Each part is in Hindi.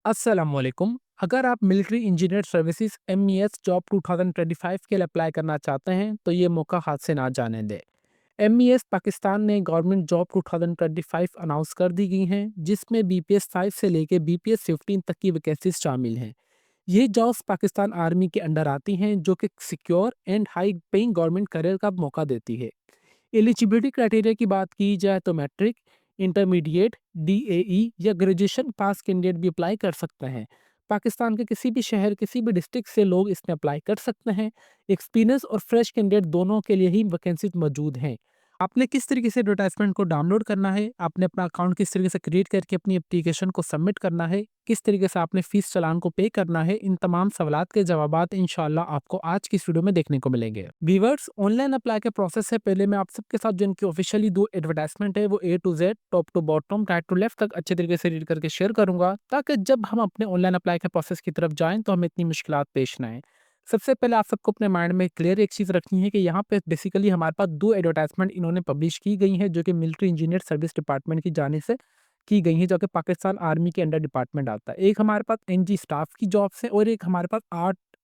अस्सलामुअलैकुम। अगर आप military engineer services MES job 2025 के लिए अप्लाई करना चाहते हैं तो ये मौका हाथ से ना जाने दें। एमईएस पाकिस्तान में गवर्नमेंट जॉब 2025 अनाउंस कर दी गई हैं, जिसमें बीपीएस 5 से लेकर बीपीएस 15 तक की वैकेंसीज शामिल हैं। ये जॉब्स पाकिस्तान आर्मी के अंडर आती हैं, जो कि secure and high paying government career का मौका देती है। एलिजिबिलिटी क्राइटेरिया की बात की जाए तो मैट्रिक, इंटरमीडिएट, डीएई या ग्रेजुएशन पास कैंडिडेट भी अप्लाई कर सकते हैं। पाकिस्तान के किसी भी शहर, किसी भी डिस्ट्रिक्ट से लोग इसमें अप्लाई कर सकते हैं। एक्सपीरियंस और फ्रेश कैंडिडेट दोनों के लिए ही वैकेंसीज मौजूद हैं। आपने किस तरीके से एडवर्टाइजमेंट को डाउनलोड करना है, आपने अपना अकाउंट किस तरीके से क्रिएट करके अपनी एप्लीकेशन को सबमिट करना है, किस तरीके से आपने फीस चालान को पे करना है, इन तमाम सवालात के जवाबात इंशाल्लाह आपको आज की इस वीडियो में देखने को मिलेंगे। व्यूअर्स, ऑनलाइन अप्लाई के प्रोसेस से पहले मैं आप सबके साथ जिनकी ऑफिशियली 2 एडवर्टाइजमेंट है वो A to Z, top to bottom, right to left तक अच्छे तरीके से रीड करके शेयर करूंगा, ताकि जब हम अपने ऑनलाइन अप्लाई के प्रोसेस की तरफ जाएं तो हमें इतनी मुश्किलात पेश ना आए। सबसे पहले आप सबको अपने माइंड में क्लियर एक चीज़ रखनी है कि यहाँ पे बेसिकली हमारे पास 2 एडवर्टाइजमेंट इन्होंने पब्लिश की गई हैं, जो कि मिलिट्री इंजीनियर सर्विस डिपार्टमेंट की जानिब से की गई हैं, जो कि पाकिस्तान आर्मी के अंडर डिपार्टमेंट आता है। एक हमारे पास एनजी स्टाफ की जॉब्स हैं और एक हमारे पास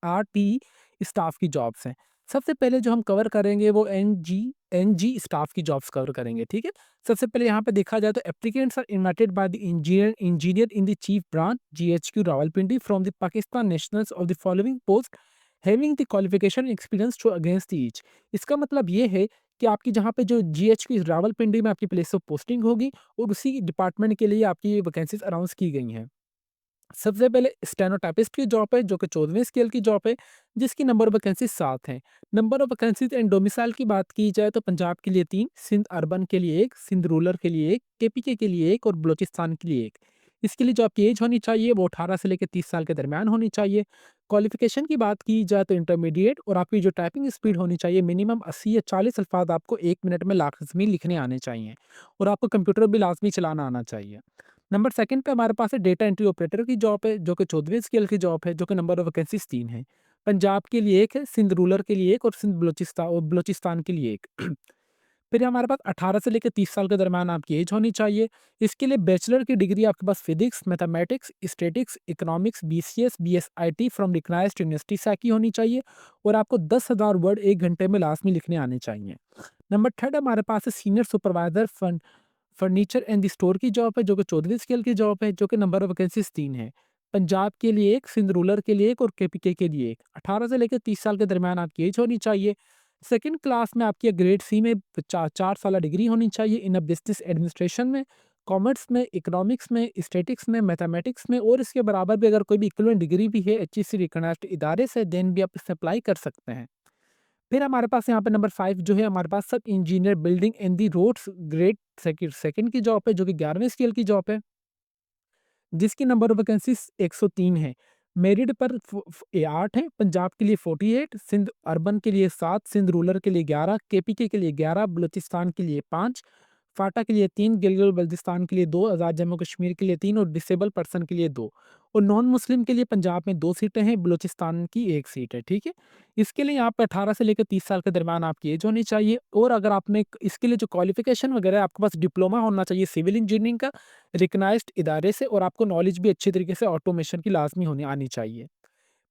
आरटी स्टाफ की जॉब्स हैं। सबसे पहले जो हम कवर करेंगे वो एनजी स्टाफ की जॉब्स कवर करेंगे, ठीक है? सबसे पहले यहाँ पे देखा जाए तो applicants are invited by the engineer in the chief branch GHQ Rawalpindi from the Pakistan nationals of the following post having the qualification experience to against each. इसका मतलब ये है कि आपकी जहाँ पे जो जीएचक्यू रावलपिंडी में आपकी प्लेस ऑफ पोस्टिंग होगी और उसी डिपार्टमेंट के लिए आपकी वैकेंसीज अनाउंस की गई हैं। सबसे पहले स्टेनोटाइपिस्ट की जॉब है, जो कि 14वें स्केल की जॉब है, जिसकी नंबर ऑफ वैकेंसी 7 हैं। Number of vacancies and domicile की बात की जाए तो पंजाब के लिए 3, सिंध अर्बन के लिए 1, सिंध रूरल के लिए 1, केपीके के लिए 1 और बलूचिस्तान के लिए 1। इसके लिए जो आपकी एज होनी चाहिए वो 18 से लेकर 30 साल के दरमियान होनी चाहिए। क्वालिफिकेशन की बात की जाए तो इंटरमीडिएट, और आपकी जो टाइपिंग स्पीड होनी चाहिए मिनिमम 80 या 40 अल्फाज आपको 1 मिनट में लाजमी लिखने आने चाहिए, और आपको कंप्यूटर भी लाजमी चलाना आना चाहिए। नंबर सेकंड पे हमारे पास है डेटा एंट्री ऑपरेटर की जॉब है, जो कि 14वें स्केल की जॉब है, जो कि नंबर ऑफ वैकेंसीज 3 है। पंजाब के लिए 1 है, सिंध रूरल के लिए 1 और सिंध बलूचिस्तान के लिए 1। फिर हमारे पास 18 से लेकर 30 साल के दरमियान आपकी एज होनी चाहिए। इसके लिए बैचलर की डिग्री आपके पास physics, mathematics, statics, economics, BCS, BSIT from recognised university से की होनी चाहिए, और आपको 10,000 वर्ड 1 घंटे में लाजमी लिखने आने चाहिए। नंबर थर्ड हमारे पास है senior supervisor furniture and the store की जॉब है, जो कि 14वीं स्केल की जॉब है, जो कि नंबर ऑफ वैकेंसीज 3 है। पंजाब के लिए 1, सिंध रूरल के लिए 1 और केपीके के लिए 1। 18 से लेकर 30 साल के दरमियान आपकी एज होनी चाहिए। सेकंड क्लास में आपकी ग्रेड सी में 4 साल डिग्री होनी चाहिए इन अ बिजनेस एडमिनिस्ट्रेशन में, कॉमर्स में, इकोनॉमिक्स में, स्टैटिक्स में, मैथमेटिक्स में, और इसके बराबर भी अगर कोई भी इक्विवेलेंट डिग्री भी है एचईसी रिकॉग्नाइज्ड इदारे से, देन भी आप इससे अप्लाई कर सकते हैं। फिर हमारे पास यहाँ पे नंबर 5 जो है हमारे पास sub engineer building and the roads grade second की जॉब है, जो कि 11वें स्केल की जॉब है, जिसकी नंबर ऑफ वैकेंसीज 103 है। मेरिट पर 8 है। पंजाब के लिए 48, सिंध अर्बन के लिए 7, सिंध रूरल के लिए 11, केपीके के लिए 11, बलूचिस्तान के लिए 5, फाटा के लिए 3, गिलगित बल्तिस्तान के लिए 2, आज़ाद जम्मू कश्मीर के लिए 3 और डिसेबल पर्सन के लिए 2, और नॉन मुस्लिम के लिए पंजाब में 2 सीटें हैं, बलूचिस्तान की 1 सीट है, ठीक है? इसके लिए यहाँ पे 18 से लेकर 30 साल के दरमियान आपकी एज होनी चाहिए, और अगर आपने इसके लिए जो क्वालिफिकेशन वगैरह है, आपके पास डिप्लोमा होना चाहिए सिविल इंजीनियरिंग का रिकग्नाइज्ड इदारे से, और आपको नॉलेज भी अच्छे तरीके से ऑटोमेशन की लाजमी होनी आनी चाहिए।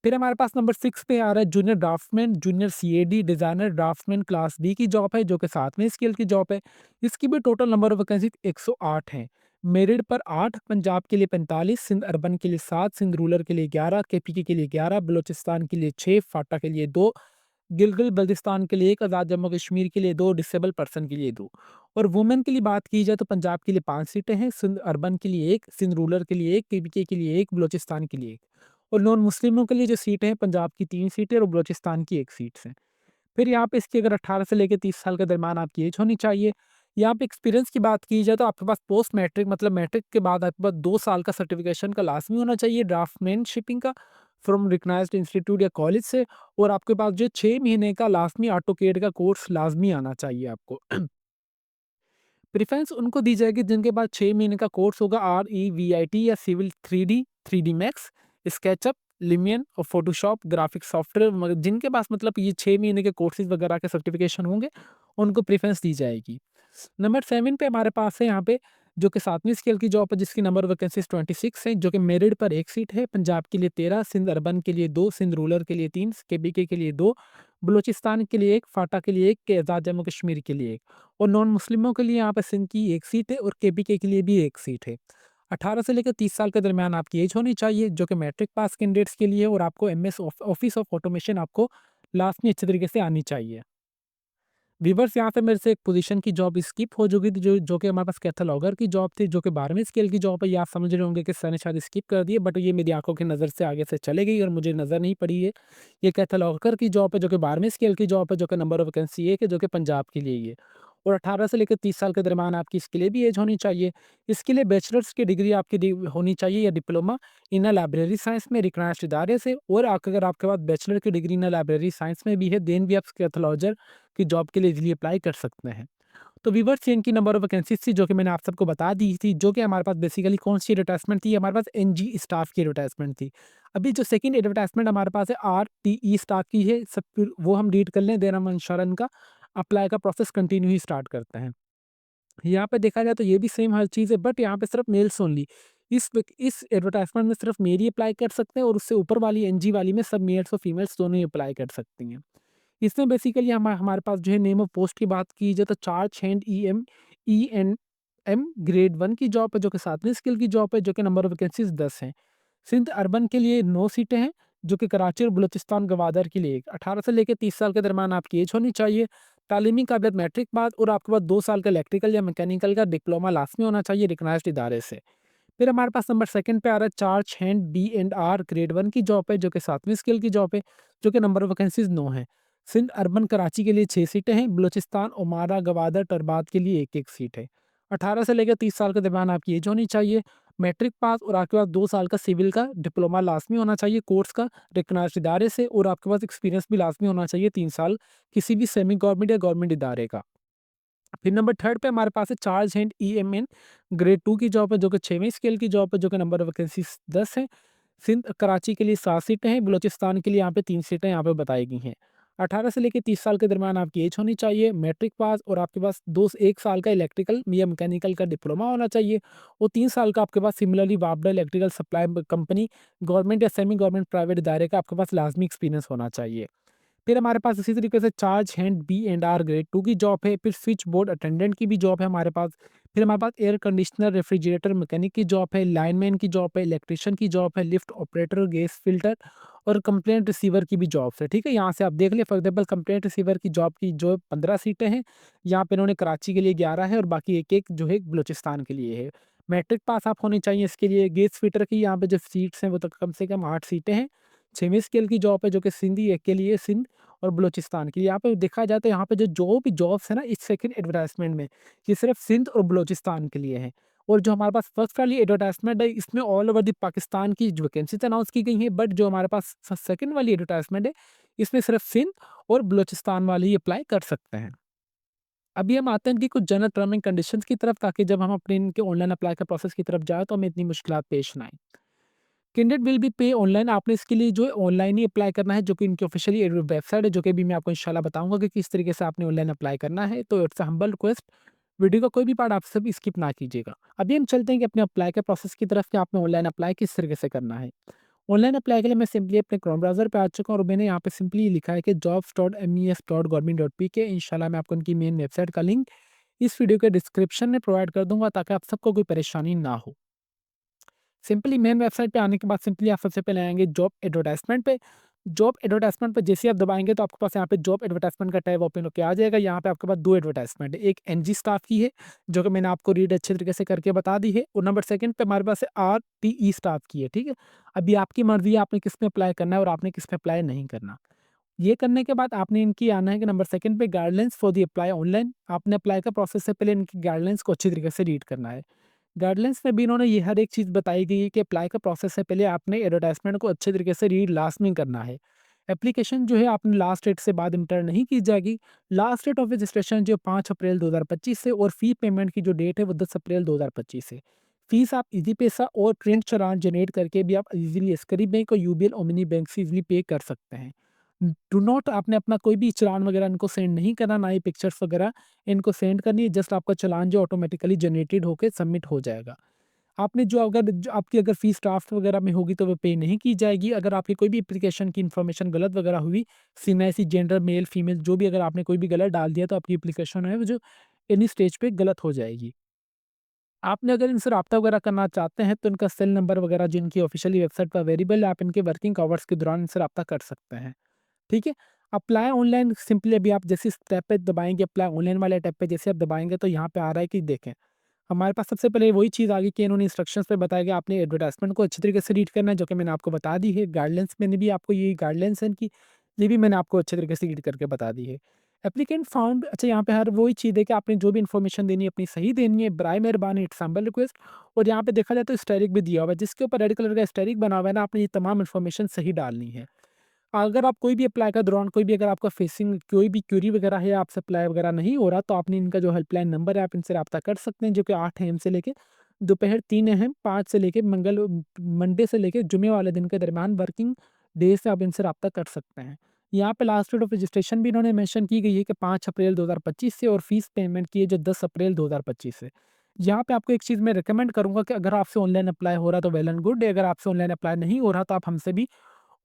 फिर हमारे पास नंबर 6 पे आ रहा है junior draftman, junior CAD, designer draftman class D की जॉब है, जो कि 7वें स्केल की जॉब है। इसकी भी टोटल नंबर ऑफ वैकेंसी 108 है। मेरिट पर 8, पंजाब के लिए 45, सिंध अर्बन के लिए 7, सिंध रूरल के लिए 11, केपीके के लिए 11, बलूचिस्तान के लिए 6, फाटा के लिए 2, गिलगित बल्तिस्तान के लिए 1, आज़ाद जम्मू कश्मीर के लिए 2, डिसेबल पर्सन के लिए 2, और वुमेन के लिए बात की जाए तो पंजाब के लिए 5 सीटें हैं, सिंध अर्बन के लिए 1, सिंध रूरल के लिए 1, केपीके के लिए 1, बलूचिस्तान के लिए 1, और नॉन मुस्लिमों के लिए जो सीटें हैं पंजाब की 3 सीटें और बलूचिस्तान की 1 सीट है। फिर यहाँ पे इसकी अगर 18 से लेकर 30 साल के दरमियान आपकी एज होनी चाहिए। यहाँ पे एक्सपीरियंस की बात की जाए तो आपके पास पोस्ट मैट्रिक मतलब मैट्रिक के बाद आपके पास 2 साल का सर्टिफिकेशन का लाज़मी होना चाहिए ड्राफ्टमैनशिपिंग का फ्रॉम रिकग्नाइज्ड इंस्टीट्यूट या कॉलेज से, और आपके पास जो 6 महीने का लाज़मी ऑटोकेड का कोर्स लाज़मी आना चाहिए आपको। प्रेफ़रेंस उनको दी जाएगी जिनके पास 6 महीने का कोर्स होगा REVIT या civil 3D, 3D max, SketchUp, लिमियन और फ़ोटोशॉप ग्राफ़िक्स सॉफ्टवेयर, जिनके पास मतलब ये 6 महीने के कोर्सेज़ वगैरह के सर्टिफ़िकेशन होंगे, उनको प्रेफ़रेंस दी जाएगी। नंबर 7 पे हमारे पास है यहाँ पे जो कि 7वीं स्केल की जॉब है जिसकी नंबर ऑफ वैकेंसीज़ 26 है, जो कि मेरिट पर 1 सीट है। पंजाब के लिए 13, सिंध अर्बन के लिए 2, सिंध रूरल के लिए 3, केबीके के लिए 2, बलूचिस्तान के लिए 1, फाटा के लिए 1, के आज़ाद जम्मू कश्मीर के लिए 1 और नॉन मुस्लिमों के लिए यहाँ पे सिंध की 1 सीट है और केबीके के लिए भी 1 सीट है। 18 से लेकर 30 साल के दरमियान आपकी एज होनी चाहिए, जो कि मैट्रिक पास कैंडिडेट्स के लिए, और आपको एमएस ऑफिस ऑफ ऑटोमेशन आपको लास्ट में अच्छे तरीके से आनी चाहिए। वीवर्स, यहाँ पे मेरे से एक पोजीशन की जॉब स्किप हो चुकी थी, जो कि हमारे पास कैथलॉगर की जॉब थी, जो कि 12वीं स्केल की जॉब है। ये आप समझ रहे होंगे कि सर ने शायद स्किप कर दी है, बट ये मेरी आंखों की नज़र से आगे से चले गई और मुझे नज़र नहीं पड़ी है। ये कैथलॉगर की जॉब है, जो कि 12वीं स्केल की जॉब है, जो कि नंबर ऑफ वैकेंसी एक है, जो कि पंजाब के लिए ही है और 18 से लेकर 30 साल के दरमियान आपकी इसके लिए भी एज होनी चाहिए। इसके लिए बैचलर्स की डिग्री आपकी होनी चाहिए या डिप्लोमा इन लाइब्रेरी साइंस में रिकग्नाइज्ड इदारे से, और अगर आपके पास बैचलर की डिग्री इन लाइब्रेरी साइंस में भी है, देन भी आप कैथलॉगर की जॉब के लिए इजीली अप्लाई कर सकते हैं। तो वीवर्स, ये इनकी नंबर ऑफ वैकेंसीज थी, जो कि मैंने आप सबको बता दी थी, जो कि हमारे पास बेसिकली कौन सी एडवर्टाइजमेंट थी, हमारे पास एनजी स्टाफ की एडवर्टाइजमेंट थी। अभी जो सेकंड एडवर्टाइजमेंट हमारे पास है आरटीई स्टाफ की है, सब फिर वो हम रीड कर लें, देन हम इंशाल्लाह इनका अप्लाई का प्रोसेस कंटिन्यू ही स्टार्ट करते हैं। यहाँ पे देखा जाए तो ये भी सेम हर चीज़ है, बट यहाँ पे सिर्फ मेल्स ओनली। इस एडवर्टाइजमेंट में सिर्फ मेल ही अप्लाई कर सकते हैं और उससे ऊपर वाली एनजी वाली में सब मेल्स और फीमेल्स दोनों ही अप्लाई कर सकती हैं। इसमें बेसिकली हमारे पास जो है नेम ऑफ पोस्ट की बात की जाए तो charge hand E N M grade 1 की जॉब है, जो कि 7वीं स्किल की जॉब है, जो कि नंबर ऑफ वैकेंसीज 10 हैं। सिंध अर्बन के लिए 9 सीटें हैं, जो कि कराची और बलूचिस्तान गवादर के लिए 18 से लेकर 30 साल के दरमियान आपकी एज होनी चाहिए। तालीमी काबिलियत मैट्रिक बाद और आपके पास 2 साल का इलेक्ट्रिकल या मैकेनिकल का डिप्लोमा लाजमी होना चाहिए रिकग्नाइज्ड इदारे से। फिर हमारे पास नंबर सेकंड पे आ रहा है चार्ज हैंड B&R ग्रेड 1 की जॉब है, जो कि 7वीं स्केल की जॉब है, जो कि नंबर ऑफ वैकेंसीज 9 है। सिंध अर्बन कराची के लिए 6 सीटें हैं, बलूचिस्तान ओमारा गवादर टरबात के लिए 1-1 सीट है। 18 से लेकर 30 साल के दरमियान आपकी एज होनी चाहिए, मैट्रिक पास और आपके पास 2 साल का सिविल का डिप्लोमा लाज़मी होना चाहिए कोर्स का रिकग्नाइज्ड इदारे से, और आपके पास एक्सपीरियंस भी लाज़मी होना चाहिए 3 साल किसी भी सेमी गवर्नमेंट या गवर्नमेंट इदारे का। फिर नंबर थर्ड पे हमारे पास है चार्ज हैंड EMN ग्रेड 2 की जॉब है, जो कि 6वीं स्केल की जॉब है, जो कि नंबर ऑफ वैकेंसीज 10 है। सिंध कराची के लिए 7 सीटें हैं, बलूचिस्तान के लिए यहाँ पे 3 सीटें यहाँ पे बताई गई हैं। 18 से लेकर 30 साल के दरमियान आपकी एज होनी चाहिए, मैट्रिक पास और आपके पास 1 साल का इलेक्ट्रिकल या मैकेनिकल का डिप्लोमा होना चाहिए और 3 साल का आपके पास सिमिलरली वापडा इलेक्ट्रिकल सप्लाई कंपनी गवर्नमेंट या सेमी गवर्नमेंट प्राइवेट इदारे का आपके पास लाजमी एक्सपीरियंस होना चाहिए। फिर हमारे पास इसी तरीके से चार्ज हैंड B&R ग्रेड 2 की जॉब है, फिर स्विच बोर्ड अटेंडेंट की भी जॉब है हमारे पास। फिर हमारे पास एयर कंडीशनर, रेफ्रिजरेटर मैकेनिक की जॉब है, लाइनमैन की जॉब है, इलेक्ट्रिशियन की जॉब है, लिफ्ट ऑपरेटर, गैस फिल्टर और कंप्लेंट रिसीवर की भी जॉब्स है। ठीक है, यहाँ से आप देख लें, फॉर एग्जाम्पल कंप्लेंट रिसीवर की जॉब की जो 15 सीटें हैं, यहाँ पे इन्होंने कराची के लिए 11 है और बाकी एक-एक जो है बलूचिस्तान के लिए है। मैट्रिक पास आप होनी चाहिए इसके लिए। गैस फिटर की यहाँ पे जो सीट्स हैं वो तो कम से कम 8 सीटें हैं। 6वीं स्केल की जॉब है, जो कि सिंधी एक के लिए सिंध और बलूचिस्तान के लिए। यहाँ पे देखा जाए तो यहाँ पे जो भी जॉब्स है ना इस सेकंड एडवर्टाइजमेंट में, ये सिर्फ सिंध और बलूचिस्तान के लिए है। और जो हमारे पास फर्स्ट वाली एडवर्टाइजमेंट है, इसमें ऑल ओवर द पाकिस्तान की वैकेंसीज अनाउंस की गई हैं, बट जो हमारे पास सेकंड वाली एडवर्टाइजमेंट है, इसमें सिर्फ सिंध और बलूचिस्तान वाले ही अप्लाई कर सकते हैं। अभी हम आते हैं इनकी कुछ जनरल टर्म एंड कंडीशंस की तरफ, ताकि जब हम अपने इनके ऑनलाइन अप्लाई का प्रोसेस की तरफ जाए तो हमें इतनी मुश्किलात पेश ना आए। कैंडिडेट विल बी पे ऑनलाइन, आपने इसके लिए जो है ऑनलाइन ही अप्लाई करना है, जो कि इनकी ऑफिशियली वेबसाइट है, जो कि अभी मैं आपको इंशाल्लाह बताऊंगा कि किस तरीके से आपने ऑनलाइन अप्लाई करना है। तो इट्स हम्बल रिक्वेस्ट, वीडियो का कोई भी पार्ट आप सब स्किप ना कीजिएगा। अभी हम चलते हैं कि अपने अप्लाई के प्रोसेस की तरफ, कि आपने ऑनलाइन अप्लाई किस तरीके से करना है। ऑनलाइन अप्लाई के लिए मैं सिंपली अपने क्रोम ब्राउज़र पे आ चुका हूँ और मैंने यहाँ पे सिंपली लिखा है कि jobs.mes.government.pk। इंशाल्लाह मैं आपको उनकी मेन वेबसाइट का लिंक इस वीडियो के डिस्क्रिप्शन में प्रोवाइड कर दूंगा, ताकि आप सबको कोई परेशानी ना हो। सिंपली मेन वेबसाइट पे आने के बाद सिंपली आप सबसे पहले आएंगे जॉब एडवर्टाइजमेंट पे। जॉब एडवर्टाइजमेंट पे जैसे ही आप दबाएंगे तो आपके पास यहाँ पे जॉब एडवर्टाइजमेंट का टैब ओपन होकर आ जाएगा। यहाँ पे आपके पास 2 एडवर्टाइजमेंट है, एक एनजी स्टाफ की है, जो कि मैंने आपको रीड अच्छे तरीके से करके बता दी है, और नंबर सेकंड पे हमारे पास है आरटीई स्टाफ की है। ठीक है, अभी आपकी मर्जी है आपने किस में अप्लाई करना है और आपने किस में अप्लाई नहीं करना। ये करने के बाद आपने इनकी आना है कि नंबर सेकंड पे guidelines for the apply online. आपने अप्लाई का प्रोसेस से पहले इनकी गाइडलाइंस को अच्छी तरीके से रीड करना है। गाइडलाइंस में भी इन्होंने ये हर एक चीज़ बताई गई है कि अप्लाई का प्रोसेस से पहले आपने एडवर्टाइजमेंट को अच्छे तरीके से रीड लास्ट में करना है। एप्लीकेशन जो है आपने लास्ट डेट से बाद इंटर नहीं की जाएगी। लास्ट डेट ऑफ रजिस्ट्रेशन जो 5 अप्रैल 2025 से, और फी पेमेंट की जो डेट है वो 10 अप्रैल 2025 से। फीस आप इजी पैसा और प्रिंट चालान जनरेट करके भी आप इजीली एसकरी बैंक और यूबीएल ओमिनी बैंक से इजीली पे कर सकते हैं। डू नॉट आपने अपना कोई भी चालान वगैरह इनको सेंड नहीं करना, ना ही पिक्चर्स वगैरह इनको सेंड करनी है, जस्ट आपका चालान जो ऑटोमेटिकली जनरेटेड होके सबमिट हो जाएगा। आपने जो आपकी अगर फीस ड्राफ्ट वगैरह में होगी तो वो पे नहीं की जाएगी। अगर आपकी कोई भी एप्लीकेशन की इन्फॉर्मेशन गलत वगैरह हुई, सीएनआईसी जेंडर मेल, फीमेल जो भी अगर आपने कोई भी गलत डाल दिया तो आपकी एप्लीकेशन है वो जो एनी स्टेज पे गलत हो जाएगी। आपने अगर इनसे राब्ता वगैरह करना चाहते हैं तो इनका सेल नंबर वगैरह जो इनकी ऑफ़िशियली वेबसाइट पर अवेलेबल है, आप इनके वर्किंग आवर्स के दौरान इनसे राब्ता कर सकते हैं। ठीक है? अप्लाई ऑनलाइन सिंपली अभी आप जैसे इस टैब पे दबाएँगे, अप्लाई ऑनलाइन वाले टैब पे जैसे आप दबाएँगे तो यहाँ पे आ रहा है कि देखें, हमारे पास सबसे पहले वही चीज़ आ गई कि इन्होंने इंस्ट्रक्शंस में बताया कि आपने एडवर्टाइज़मेंट को अच्छी तरीके से रीड करना है, जो कि मैंने आपको बता दी है। गाइडलाइंस मैंने भी आपको ये गाइडलाइंस है इनकी, ये भी मैंने आपको अच्छे तरीके से रीड करके बता दी है। एप्लीकेंट फाउंड अच्छा यहाँ पे हर वही चीज़ है कि आपने जो भी इन्फॉर्मेशन देनी है अपनी सही देनी है, बराए मेहरबानी इट्स हम्बल रिक्वेस्ट। और यहाँ पे देखा जाए तो स्टेरिक भी दिया हुआ है, जिसके ऊपर रेड कलर का स्टेरिक बना हुआ है ना, आपने ये तमाम इन्फॉर्मेशन सही डालनी है। अगर आप कोई भी अप्लाई का दौरान कोई भी अगर आपका फेसिंग कोई भी क्वेरी वगैरह है, आपसे अप्लाई वगैरह नहीं हो रहा, तो आपने इनका जो हेल्पलाइन नंबर है, आप इनसे राब्ता कर सकते हैं, जो कि 8 एएम से लेके दोपहर 3 एएम, 5 से लेके मंडे से लेके जुम्मे वाले दिन के दरमियान वर्किंग डेज़ से आप इनसे राब्ता कर सकते हैं। यहाँ पे लास्ट डेट ऑफ रजिस्ट्रेशन भी इन्होंने मेंशन की गई है कि 5 अप्रैल 2025 से, और फीस पेमेंट की है जो 10 अप्रैल 2025 से। यहाँ पे आपको एक चीज़ मैं रिकमेंड करूँगा कि अगर आपसे ऑनलाइन अप्लाई हो रहा है तो वेल एंड गुड है, अगर आपसे ऑनलाइन अप्लाई नहीं हो रहा तो आप हमसे भी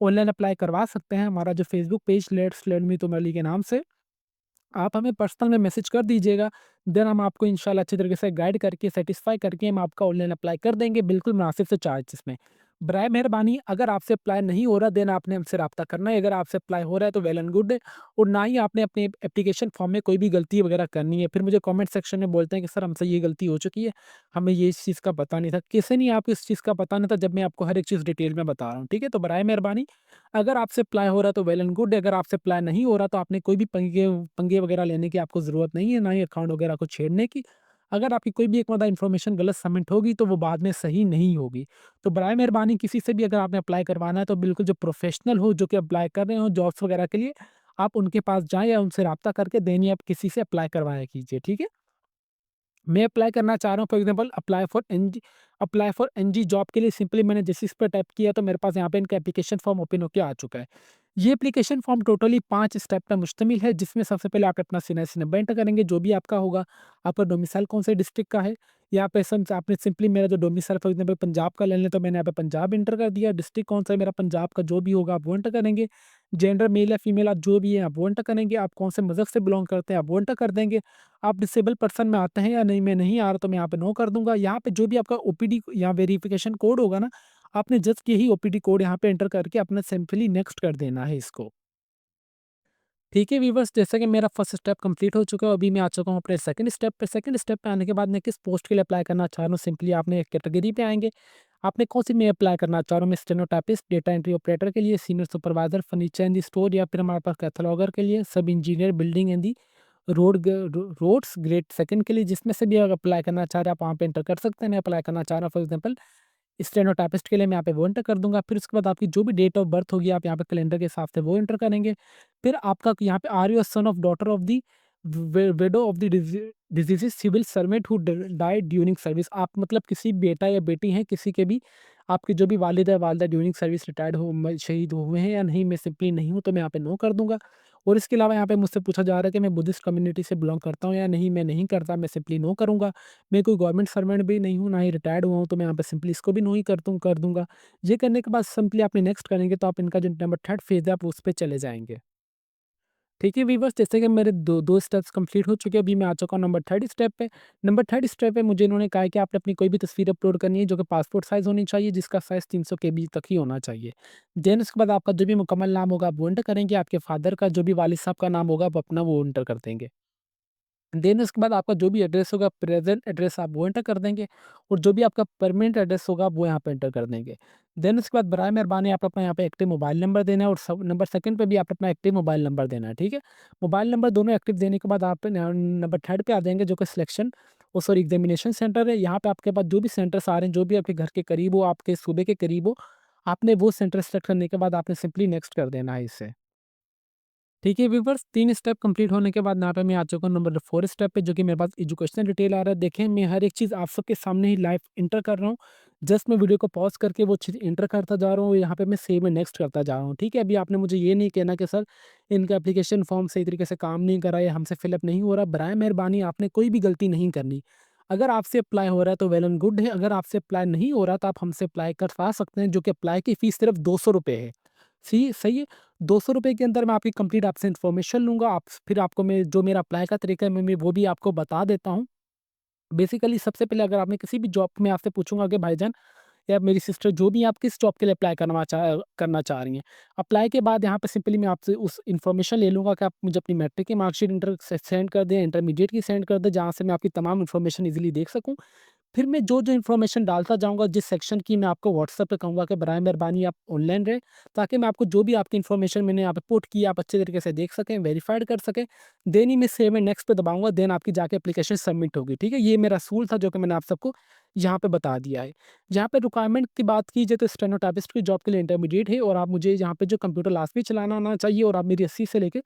ऑनलाइन अप्लाई करवा सकते हैं। हमारा जो Facebook page let's learn with O'Malley के नाम से, आप हमें पर्सनल में मैसेज कर दीजिएगा। देन हम आपको इंशाल्लाह अच्छी तरीके से गाइड करके, सैटिस्फाई करके हम आपका ऑनलाइन अप्लाई कर देंगे, बिल्कुल मुनासिब से चार्जेस में। बराए मेहरबानी अगर आपसे अप्लाई नहीं हो रहा, देन आपने हमसे राब्ता करना है। अगर आपसे अप्लाई हो रहा है तो वेल एंड गुड है, और ना ही आपने अपने एप्लीकेशन फॉर्म में कोई भी गलती वगैरह करनी है। फिर मुझे कमेंट सेक्शन में बोलते हैं कि सर हमसे ये गलती हो चुकी है, हमें ये इस चीज़ का पता नहीं था। किसे नहीं आपको इस चीज़ का पता नहीं था जब मैं आपको हर एक चीज़ डिटेल में बता रहा हूँ, ठीक है? तो बराए मेहरबानी अगर आपसे अप्लाई हो रहा है तो वेल एंड गुड है, अगर आपसे अप्लाई नहीं हो रहा तो आपने कोई भी पंगे पंगे वगैरह लेने की आपको ज़रूरत नहीं है, ना ही अकाउंट वगैरह को छेड़ने की। अगर आपकी कोई भी एक मतलब इन्फॉर्मेशन गलत सबमिट होगी तो वो बाद में सही नहीं होगी। तो बराए मेहरबानी किसी से भी अगर आपने अप्लाई करवाना है तो बिल्कुल जो प्रोफेशनल हो, जो कि अप्लाई कर रहे हो जॉब्स वगैरह के लिए, आप उनके पास जाएँ या उनसे राब्ता करके देन ही आप किसी से अप्लाई करवाया कीजिए, ठीक है? मैं अप्लाई करना चाह रहा हूँ for example apply for NG job के लिए सिंपली मैंने जैसे इस पे टाइप किया तो मेरे पास यहाँ पे इनका एप्लीकेशन फॉर्म ओपन होके आ चुका है। ये एप्लीकेशन फॉर्म टोटली 5 स्टेप पे मुश्तमिल है, जिसमें सबसे पहले आप अपना सीएनआईसी नंबर एंटर करेंगे जो भी आपका होगा, आपका डोमिसाइल कौन से डिस्ट्रिक्ट का है, यहाँ पे आपने सिंपली मेरा जो डोमिसाइल फॉर एग्जांपल पंजाब का ले लें तो मैंने यहाँ पे पंजाब एंटर कर दिया, डिस्ट्रिक्ट कौन सा है मेरा पंजाब का जो भी होगा आप वो एंटर करेंगे, जेंडर मेल या फीमेल आप जो भी है आप वो एंटर करेंगे, आप कौन से मज़हब से बिलोंग करते हैं आप वो एंटर कर देंगे। आप डिसेबल पर्सन में आते हैं या नहीं, मैं नहीं आ रहा तो मैं यहाँ पे नो कर दूँगा। यहाँ पे जो भी आपका ओपीडी या वेरिफिकेशन कोड होगा ना, आपने जस्ट यही ओपीडी कोड यहाँ पे एंटर करके अपना सिंपली नेक्स्ट कर देना है इसको। ठीक है व्यूअर्स, जैसा कि मेरा फर्स्ट स्टेप कंप्लीट हो चुका है, अभी मैं आ चुका हूँ अपने सेकंड स्टेप पे। सेकंड स्टेप पे आने के बाद मैं किस पोस्ट के लिए अप्लाई करना चाह रहा हूँ, सिंपली आपने एक कैटेगरी पे आएँगे। आपने कौन-सी में अप्लाई करना चाह रहा हूँ, मैं स्टेनोटाइपिस्ट, डेटा एंट्री ऑपरेटर के लिए, senior supervisor, furniture in the store, या फिर हमारे पास कैटलॉगर के लिए, sub engineer building in the roads grade second के लिए, जिसमें से भी अगर अप्लाई करना चाह रहे हैं आप वहाँ पे एंटर कर सकते हैं। मैं अप्लाई करना चाह रहा हूँ फॉर एग्जांपल स्टेनोटाइपिस्ट के लिए, मैं यहाँ पे वो एंटर कर दूँगा। फिर उसके बाद आपकी जो भी डेट ऑफ बर्थ होगी आप यहाँ पे कैलेंडर के हिसाब से वो एंटर करेंगे। फिर आपका यहाँ पे are you a son of daughter of the widow of the deceased civil servant who died during service. आप मतलब किसी बेटा या बेटी हैं किसी के भी, आपके जो भी वालिद है वालिदा ड्यूरिंग सर्विस रिटायर्ड हो शहीद हुए हैं या नहीं, मैं सिंपली नहीं हूँ तो मैं यहाँ पे नो कर दूँगा। और इसके अलावा यहाँ पे मुझसे पूछा जा रहा है कि मैं बुद्धिस्ट कम्युनिटी से बिलॉन्ग करता हूँ या नहीं, मैं नहीं करता, मैं सिंपली नो करूँगा। मैं कोई गवर्नमेंट सर्वेंट भी नहीं हूँ, ना ही रिटायर्ड हुआ हूँ, तो मैं यहाँ पे सिंपली इसको भी नो ही कर दूँगा। ये करने के बाद सिंपली आपने नेक्स्ट करेंगे तो आप इनका जो नंबर 3rd फ़ेज़ है आप उस पे चले जाएँगे। ठीक है व्यूअर्स, जैसे कि मेरे 2 स्टेप्स कंप्लीट हो चुके हैं, अभी मैं आ चुका हूँ नंबर 3rd स्टेप पे। नंबर 3rd स्टेप पे मुझे इन्होंने कहा है कि आपने अपनी कोई भी तस्वीर अपलोड करनी है जो कि पासपोर्ट साइज़ होनी चाहिए, जिसका साइज़ 300 केबी तक ही होना चाहिए। देन उसके बाद आपका जो भी मुकम्मल नाम होगा आप वो एंटर करेंगे, आपके फादर का जो भी वालिद साहब का नाम होगा आप अपना वो एंटर कर देंगे। देन उसके बाद आपका जो भी एड्रेस होगा प्रेजेंट एड्रेस आप वो एंटर कर देंगे, और जो भी आपका परमानेंट एड्रेस होगा आप वो यहाँ पे एंटर कर देंगे। देन उसके बाद बराए मेहरबानी आप अपना यहाँ पे एक्टिव मोबाइल नंबर देना है, और सब नंबर सेकंड पे भी आप अपना एक्टिव मोबाइल नंबर देना है, ठीक है? मोबाइल नंबर दोनों एक्टिव देने के बाद आप नंबर 3rd पे आ जाएँगे जो कि सिलेक्शन सॉरी एग्जामिनेशन सेंटर है। यहाँ पे आपके पास जो भी सेंटर्स आ रहे हैं, जो भी आपके घर के करीब हो, आपके सूबे के करीब हो, आपने वो सेंटर सेलेक्ट करने के बाद आपने सिंपली नेक्स्ट कर देना है इसे। ठीक है व्यूअर्स, 3 स्टेप कंप्लीट होने के बाद यहाँ पे मैं आ चुका हूँ नंबर 4 स्टेप पे, जो कि मेरे पास एजुकेशनल डिटेल आ रहा है। देखें, मैं हर एक चीज़ आप सबके सामने ही लाइव एंटर कर रहा हूँ। जस्ट मैं वीडियो को पॉज़ करके वो चीज़ एंटर करता जा रहा हूँ, यहाँ पे मैं सेव एंड नेक्स्ट करता जा रहा हूँ। ठीक है? अभी आपने मुझे ये नहीं कहना कि सर इनका एप्लीकेशन फॉर्म सही तरीके से काम नहीं कर रहा है या हमसे फिलअप नहीं हो रहा। बराए मेहरबानी आपने कोई भी गलती नहीं करनी। अगर आपसे अप्लाई हो रहा है तो वेल एंड गुड है, अगर आपसे अप्लाई नहीं हो रहा तो आप हमसे अप्लाई करवा सकते हैं, जो कि अप्लाई की फ़ीस सिर्फ़ ₹200 है। सही है? ₹200 के अंदर मैं आपकी कंप्लीट आपसे इन्फॉर्मेशन लूँगा। आप फिर आपको मैं जो मेरा अप्लाई का तरीका है मैं वो भी आपको बता देता हूँ। बेसिकली सबसे पहले अगर आपने किसी भी जॉब में आपसे पूछूँगा कि भाईजान या मेरी सिस्टर जो भी आप किस जॉब के लिए अप्लाई करना चाह रही हैं। अप्लाई के बाद यहाँ पे सिंपली मैं आपसे उस इन्फॉर्मेशन ले लूँगा कि आप मुझे अपनी मैट्रिक की मार्कशीट इंटर से सेंड कर दें, इंटरमीडिएट की सेंड कर दें, जहाँ से मैं आपकी तमाम इन्फॉर्मेशन ईज़िली देख सकूँ। फिर मैं जो-जो इन्फॉर्मेशन डालता जाऊँगा, जिस सेक्शन की मैं आपको व्हाट्सएप पे कहूँगा कि बराए मेहरबानी आप ऑनलाइन रहें, ताकि मैं आपको जो भी आपकी इन्फॉर्मेशन मैंने यहाँ पे पुट की, आप अच्छे तरीके से देख सकें, वेरीफाइड कर सकें। देन ही मैं सेव एंड नेक्स्ट पे दबाऊँगा, देन आपकी जाके एप्लीकेशन सबमिट होगी, ठीक है? ये मेरा असूल था जो कि मैंने आप सबको यहाँ पे बता दिया है। जहाँ पे रिक्वायरमेंट की बात की जाए तो स्टेनोटाइपिस्ट की जॉब के लिए इंटरमीडिएट है और आप मुझे यहाँ पे जो कंप्यूटर लाज़मी चलाना आना चाहिए और आप मेरी 80 से लेके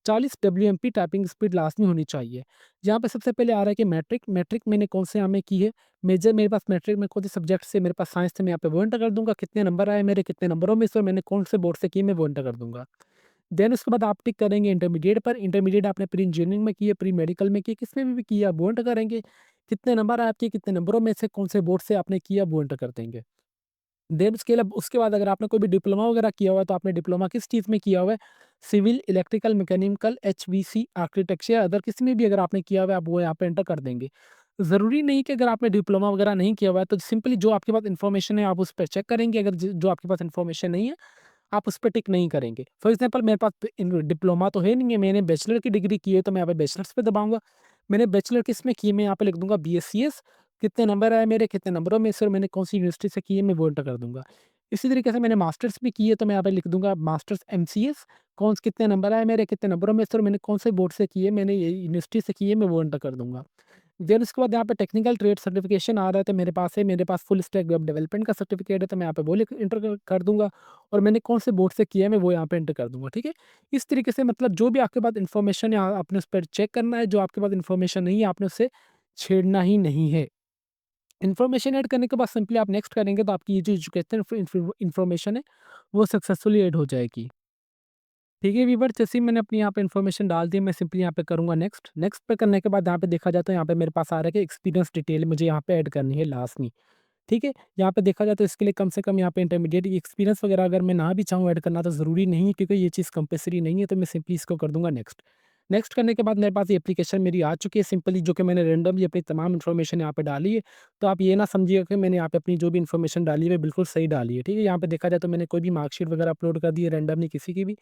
40 डब्ल्यूएमपी टाइपिंग स्पीड लाज़मी होनी चाहिए। यहाँ पे सबसे पहले आ रहा है कि मैट्रिक, मैट्रिक मैंने कौन से यहाँ में की है? मेजर मेरे पास मैट्रिक में कौन से सब्जेक्ट से मेरे पास साइंस थे मैं यहाँ पे वो एंटर कर दूँगा, कितने नंबर आए मेरे, कितने नंबरों में से और मैंने कौन से बोर्ड से की मैं वो एंटर कर दूँगा। देन उसके बाद आप टिक करेंगे इंटरमीडिएट पर, इंटरमीडिएट आपने प्री इंजीनियरिंग में की है, प्री मेडिकल में की है, किसमें भी की है आप वो एंटर करेंगे। कितने नंबर आए आपके, कितने नंबरों में से कौन से बोर्ड से आपने किया वो एंटर कर देंगे। देन उसके बाद अगर आपने कोई भी डिप्लोमा वगैरह किया हुआ है तो आपने डिप्लोमा किस चीज़ में किया हुआ है? Civil, electrical, mechanical, HVC, architecture या अदर किसी में भी अगर आपने किया हुआ है आप वो यहाँ पे एंटर कर देंगे। ज़रूरी नहीं कि अगर आपने डिप्लोमा वगैरह नहीं किया हुआ है तो सिंपली जो आपके पास इन्फॉर्मेशन है आप उस पे चेक करेंगे, अगर ज जो आपके पास इन्फॉर्मेशन नहीं है, आप उस पे टिक नहीं करेंगे। फॉर एग्ज़ाम्पल मेरे पास इन डिप्लोमा तो है नहीं है, मैंने बैचलर की डिग्री की है तो मैं यहाँ पे बैचलर्स पे दबाऊँगा। मैंने बैचलर किसमें की है मैं यहाँ पे लिख दूँगा बीएससीएस, कितने नंबर आए मेरे, कितने नंबरों में से और मैंने कौन-सी यूनिवर्सिटी से की है मैं वो एंटर कर दूँगा। इसी तरीके से मैंने मास्टर्स भी की है तो मैं यहाँ पे लिख दूँगा मास्टर्स एमसीएस, कौन स कितने नंबर आए मेरे, कितने नंबरों में से और मैंने कौन से बोर्ड से की है, मैंने ये यूनिवर्सिटी से की है मैं वो एंटर कर दूँगा। देन उसके बाद यहाँ पे टेक्निकल ट्रेड सर्टिफिकेशन आ रहा है तो मेरे पास फुल स्टैक वेब डेवलपमेंट का सर्टिफिकेट है तो मैं यहाँ पे वो लिख एंटर कर दूँगा और मैंने कौन से बोर्ड से किया है मैं वो यहाँ पे एंटर कर दूँगा, ठीक है? इस तरीके से मतलब जो भी आपके पास इन्फॉर्मेशन है आपने उस पर चेक करना है, जो आपके पास इन्फॉर्मेशन नहीं है आपने उससे छेड़ना ही नहीं है। इन्फॉर्मेशन ऐड करने के बाद सिंपली आप नेक्स्ट करेंगे तो आपकी ये जो एजुकेशनल इन्फॉर्मेशन है वो सक्सेसफुली ऐड हो जाएगी। ठीक है व्यूअर, जैसे ही मैंने अपनी यहाँ पे इन्फॉर्मेशन डाल दी मैं सिंपली यहाँ पे करूँगा नेक्स्ट। नेक्स्ट पे करने के बाद यहाँ पे देखा जाए तो यहाँ पे मेरे पास आ रहा है कि एक्सपीरियंस डिटेल मुझे यहाँ पे ऐड करनी है लास्ट में। ठीक है? यहाँ पे देखा जाए तो इसके लिए कम से कम यहाँ पे इंटरमीडिएट एक्सपीरियंस वगैरह अगर मैं ना भी चाहूँ ऐड करना तो ज़रूरी नहीं है क्योंकि ये चीज़ कंपल्सरी नहीं है तो मैं सिंपली इसको कर दूँगा नेक्स्ट। नेक्स्ट करने के बाद मेरे पास ये एप्लीकेशन मेरी आ चुकी है सिंपली जो कि मैंने रैंडमली अपनी तमाम इन्फॉर्मेशन यहाँ पे डाली है। तो आप ये ना समझिएगा कि मैंने यहाँ पे अपनी जो भी इन्फॉर्मेशन डाली है बिल्कुल सही डाली है। ठीक है? यहाँ पे देखा जाए तो मैंने कोई भी मार्कशीट वगैरह अपलोड कर दी है रैंडमली किसी की भी।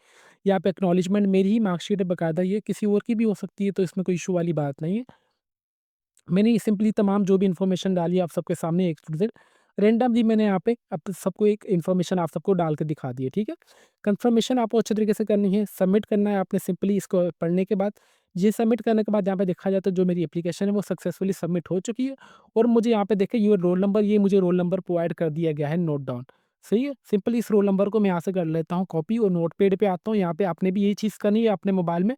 यहाँ पे एक्नॉलेजमेंट मेरी ही मार्कशीट है बाकायदा, ये किसी और की भी हो सकती है तो इसमें कोई इश्यू वाली बात नहीं है। मैंने सिंपली तमाम जो भी इन्फॉर्मेशन डाली है आप सबके सामने एक टू ज़ेड रैंडमली मैंने यहाँ पे अब सबको एक इन्फॉर्मेशन आप सबको डाल के दिखा दी है, ठीक है? कंफर्मेशन आपको अच्छे तरीके से करनी है, सबमिट करना है आपने सिंपली इसको पढ़ने के बाद। ये सबमिट करने के बाद यहाँ पे देखा जाए तो जो मेरी एप्लीकेशन है वो सक्सेसफुली सबमिट हो चुकी है और मुझे यहाँ पे देखिए योर रोल नंबर ये मुझे रोल नंबर प्रोवाइड कर दिया गया है नोट डाउन। सही है? सिंपली इस रोल नंबर को मैं यहाँ से कर लेता हूँ कॉपी और नोटपैड पे आता हूँ। यहाँ पे आपने भी यही चीज़ करनी है अपने मोबाइल में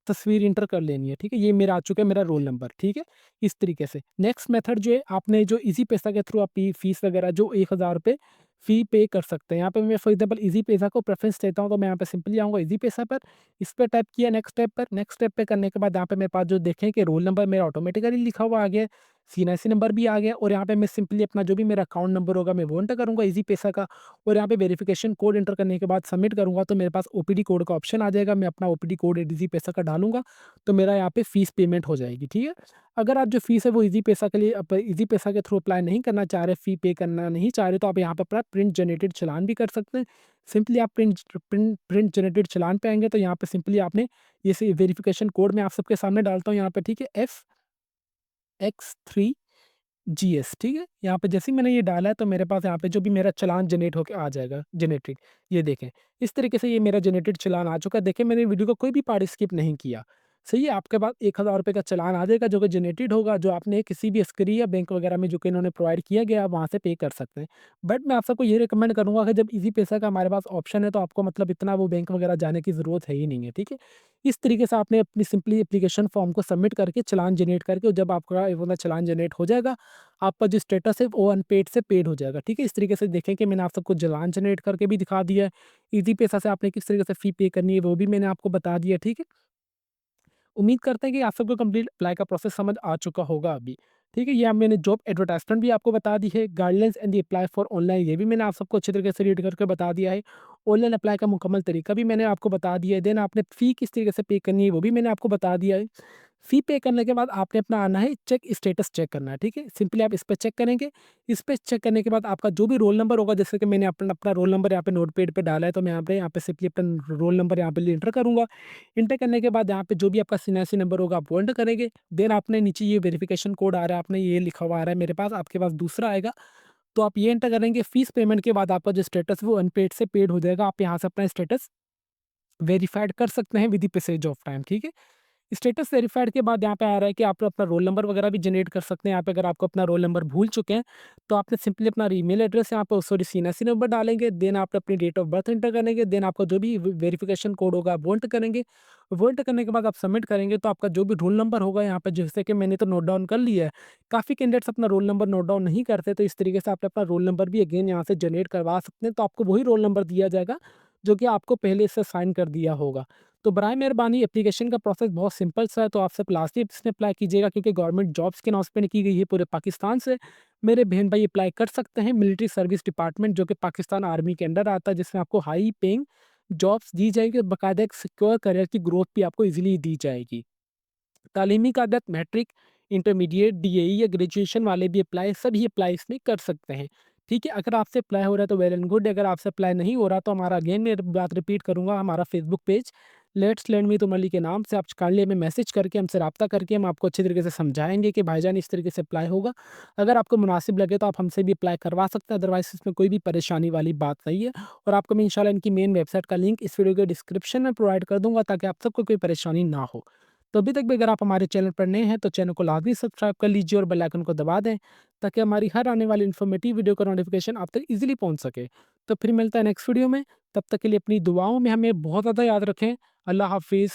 तस्वीर इंटर कर लेनी है, ठीक है? ये मेरा आ चुका है मेरा रोल नंबर, ठीक है? इस तरीके से। नेक्स्ट मेथड जो है आपने जो ईज़ी पैसा के थ्रू आप फीस वगैरह जो ₹1000 फ़ी पे कर सकते हैं। यहाँ पे मैं फॉर एग्ज़ाम्पल ईज़ी पैसा को प्रेफ़रेंस देता हूँ तो मैं यहाँ पे सिंपली आऊँगा ईज़ी पैसा पर, इस पे टाइप किया नेक्स्ट स्टेप पर, नेक्स्ट स्टेप पे करने के बाद यहाँ पे मेरे पास जो देखें कि रोल नंबर मेरा ऑटोमेटिकली लिखा हुआ आ गया है, सीएनआईसी नंबर भी आ गया और यहाँ पे मैं सिंपली अपना जो भी मेरा अकाउंट नंबर होगा मैं वो एंटर करूँगा ईज़ी पैसा का और यहाँ पे वेरिफ़िकेशन कोड एंटर करने के बाद सबमिट करूँगा तो मेरे पास ओपीडी कोड का ऑप्शन आ जाएगा। मैं अपना ओपीडी कोड ईज़ी पैसा का डालूँगा तो मेरा यहाँ पे फ़ीस पेमेंट हो जाएगी, ठीक है? अगर आप जो फ़ीस है वो ईज़ी पैसा के लिए ईज़ी पैसा के थ्रू अप्लाई नहीं करना चाह रहे, फ़ी पे करना नहीं चाह रहे तो आप यहाँ पे अपना प्रिंट जनरेटेड चालान भी कर सकते हैं। सिंपली आप प्रिंट जनरेटेड चालान पे आएँगे तो यहाँ पे सिंपली आपने ये वेरिफ़िकेशन कोड मैं आप सबके सामने डालता हूँ यहाँ पे, ठीक है? FX3 जीएस, ठीक है? यहाँ पे जैसे ही मैंने ये डाला है तो मेरे पास यहाँ पे जो भी मेरा चालान जनरेट होके आ जाएगा, जनरेटेड। ये देखें, इस तरीके से ये मेरा जनरेटेड चालान आ चुका है। देखें मैंने वीडियो का कोई भी पार्ट स्किप नहीं किया। सही है, आपके पास ₹1000 का चालान आ जाएगा जो कि जनरेटेड होगा, जो आपने किसी भी स्क्री या बैंक वगैरह में जो कि इन्होंने प्रोवाइड किया गया, आप वहाँ से पे कर सकते हैं। बट मैं आप सबको ये रिकमेंड करूँगा कि जब ईज़ी पैसा का हमारे पास ऑप्शन है, तो आपको मतलब इतना वो बैंक वगैरह जाने की ज़रूरत है ही नहीं है, ठीक है? इस तरीके से आपने अपनी सिंपली एप्लीकेशन फॉर्म को सबमिट करके चालान जनरेट करके, और जब आपका ये वाला चालान जनरेट हो जाएगा, आपका जो स्टेटस है वो अनपेड से पेड हो जाएगा, ठीक है? इस तरीके से देखें कि मैंने आप सबको चालान जनरेट करके भी दिखा दिया है। ईज़ी पैसा से आपने किस तरीके से फ़ी पे करनी है, वो भी मैंने आपको बता दिया, ठीक है? उम्मीद करते हैं कि आप सबको कंप्लीट अप्लाई का प्रोसेस समझ आ चुका होगा अभी। ठीक है? ये अब मैंने जॉब एडवर्टाइज़मेंट भी आपको बता दी है, guidelines and the apply for online ये भी मैंने आप सबको अच्छे तरीके से रीड करके बता दिया है। ऑनलाइन अप्लाई का मुकम्मल तरीका भी मैंने आपको बता दिया है। देन आपने फ़ी किस तरीके से पे करनी है वो भी मैंने आपको बता दिया है। फ़ी पे करने के बाद आपने अपना आना है चेक स्टेटस चेक करना है, ठीक है? सिंपली आप इस पे चेक करेंगे। इस पे चेक करने के बाद आपका जो भी रोल नंबर होगा, जैसे कि मैंने अपना अपना रोल नंबर यहाँ पे नोटपैड पे डाला है, तो मैं यहाँ पे सिंपली अपना रोल नंबर यहाँ पे एंटर करूँगा। एंटर करने के बाद यहाँ पे जो भी आपका सीएनसी नंबर होगा आप वो एंटर करेंगे। देन आपने नीचे ये वेरिफिकेशन कोड आ रहा है, आपने ये लिखा हुआ आ रहा है मेरे पास, आपके पास दूसरा आएगा, तो आप ये एंटर करेंगे। फीस पेमेंट के बाद आपका जो स्टेटस है वो अनपेड से पेड हो जाएगा। आप यहाँ से अपना स्टेटस वेरिफाइड कर सकते हैं with the passage of time, ठीक है? स्टेटस वेरिफाइड के बाद यहाँ पे आ रहा है कि आप अपना रोल नंबर वगैरह भी जनरेट कर सकते हैं। यहाँ पे अगर आपको अपना रोल नंबर भूल चुके हैं, तो आपने सिंपली अपना ईमेल एड्रेस यहाँ पे सॉरी सीएनसी नंबर डालेंगे। देन आप अपनी डेट ऑफ बर्थ एंटर करेंगे। देन आपका जो भी वेरिफिकेशन कोड होगा वो एंटर करेंगे। वो एंटर करने के बाद आप सबमिट करेंगे, तो आपका जो भी रोल नंबर होगा यहाँ पे, जैसे कि मैंने तो नोट डाउन कर लिया है। काफ़ी कैंडिडेट्स अपना रोल नंबर नोट डाउन नहीं करते, तो इस तरीके से आप अपना रोल नंबर भी अगेन यहाँ से जनरेट करवा सकते हैं। तो आपको वही रोल नंबर दिया जाएगा जो कि आपको पहले से साइन कर दिया होगा। तो बराए मेहरबानी एप्लीकेशन का प्रोसेस बहुत सिंपल सा है, तो आप सब लास्ट ईयर इसमें अप्लाई कीजिएगा, क्योंकि गवर्नमेंट जॉब्स के अनाउंसमेंट की गई है पूरे पाकिस्तान से। मेरे बहन भाई अप्लाई कर सकते हैं। मिलिट्री सर्विस डिपार्टमेंट जो कि पाकिस्तान आर्मी के अंडर आता है, जिसमें आपको हाई पेइंग जॉब्स दी जाएगी, और बाकायदा एक सिक्योर करियर की ग्रोथ भी आपको ईज़िली दी जाएगी। तालीमी काबिलियत मैट्रिक, इंटरमीडिएट, डीएई या ग्रेजुएशन वाले भी सभी अप्लाई इसमें कर सकते हैं। ठीक है? अगर आपसे अप्लाई हो रहा है तो वेल एंड गुड, अगर आपसे अप्लाई नहीं हो रहा तो हमारा अगेन मैं बात रिपीट करूँगा, हमारा Facebook page let's learn with Umar Ali के नाम से आप काइंडली हमें मैसेज करके हमसे राब्ता करके हम आपको अच्छे तरीके से समझाएँगे कि भाईजान इस तरीके से अप्लाई होगा। अगर आपको मुनासिब लगे तो आप हमसे भी अप्लाई करवा सकते हैं, अदरवाइज़ इसमें कोई भी परेशानी वाली बात नहीं है। और आपको मैं इंशाल्लाह इनकी मेन वेबसाइट का लिंक इस वीडियो के डिस्क्रिप्शन में प्रोवाइड कर दूँगा, ताकि आप सबको कोई परेशानी ना हो। तो अभी तक भी अगर आप हमारे चैनल पर नए हैं तो चैनल को लाज़मी सब्सक्राइब कर लीजिए और बेल आइकन को दबा दें, ताकि हमारी हर आने वाली इन्फॉर्मेटिव वीडियो का नोटिफिकेशन आप तक ईज़िली पहुँच सके। तो फिर मिलता है नेक्स्ट वीडियो में, तब तक के लिए अपनी दुआओं में हमें बहुत ज़्यादा याद रखें। अल्लाह हाफ़िज़।